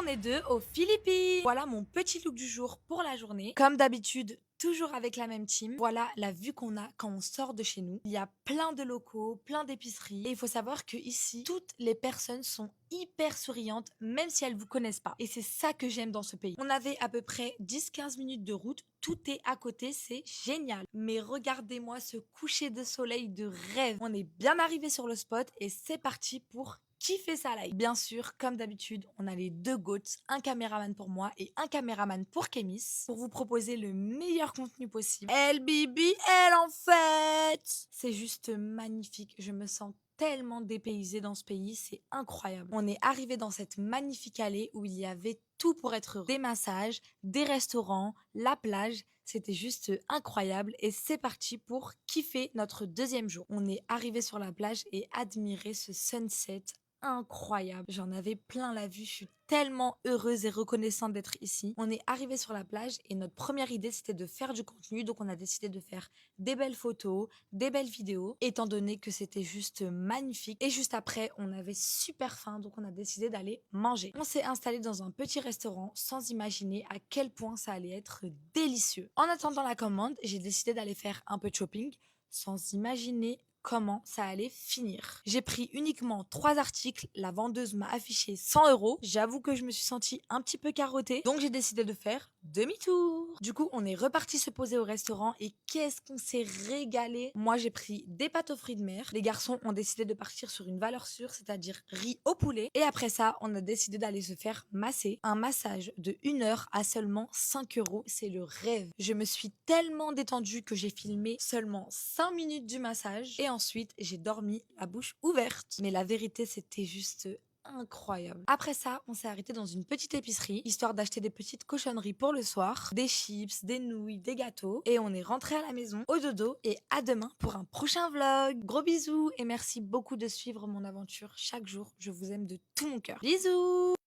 journée 2 aux Philippines. Voilà mon petit look du jour pour la journée. Comme d'habitude, toujours avec la même team. Voilà la vue qu'on a quand on sort de chez nous. Il y a plein de locaux, plein d'épiceries. Et il faut savoir que ici, toutes les personnes sont hyper souriantes, même si elles vous connaissent pas. Et c'est ça que j'aime dans ce pays. On avait à peu près 10-15 minutes de route. Tout est à côté, c'est génial. Mais regardez-moi ce coucher de soleil de rêve. On est bien arrivé sur le spot et c'est parti pour kiffer sa life. Bien sûr, comme d'habitude, on a les deux goats, un caméraman pour moi et un caméraman pour Kémis, pour vous proposer le meilleur contenu possible. LBBL en fait. C'est juste magnifique, je me sens tellement dépaysée dans ce pays, c'est incroyable. On est arrivé dans cette magnifique allée où il y avait tout pour être heureux. Des massages, des restaurants, la plage, c'était juste incroyable et c'est parti pour kiffer notre deuxième jour. On est arrivé sur la plage et admirer ce sunset incroyable. J'en avais plein la vue, je suis tellement heureuse et reconnaissante d'être ici. On est arrivé sur la plage et notre première idée c'était de faire du contenu, donc on a décidé de faire des belles photos, des belles vidéos, étant donné que c'était juste magnifique. Et juste après, on avait super faim, donc on a décidé d'aller manger. On s'est installé dans un petit restaurant sans imaginer à quel point ça allait être délicieux. En attendant la commande, j'ai décidé d'aller faire un peu de shopping sans imaginer comment ça allait finir. J'ai pris uniquement 3 articles, la vendeuse m'a affiché 100 €. J'avoue que je me suis sentie un petit peu carottée, donc j'ai décidé de faire demi-tour. Du coup, on est reparti se poser au restaurant et qu'est-ce qu'on s'est régalé. Moi, j'ai pris des pâtes aux fruits de mer. Les garçons ont décidé de partir sur une valeur sûre, c'est-à-dire riz au poulet. Et après ça, on a décidé d'aller se faire masser. Un massage de 1 heure à seulement 5 €. C'est le rêve. Je me suis tellement détendue que j'ai filmé seulement 5 minutes du massage et ensuite j'ai dormi la bouche ouverte. Mais la vérité, c'était juste incroyable. Après ça, on s'est arrêté dans une petite épicerie, histoire d'acheter des petites cochonneries pour le soir, des chips, des nouilles, des gâteaux, et on est rentré à la maison au dodo, et à demain pour un prochain vlog. Gros bisous, et merci beaucoup de suivre mon aventure chaque jour. Je vous aime de tout mon cœur. Bisous!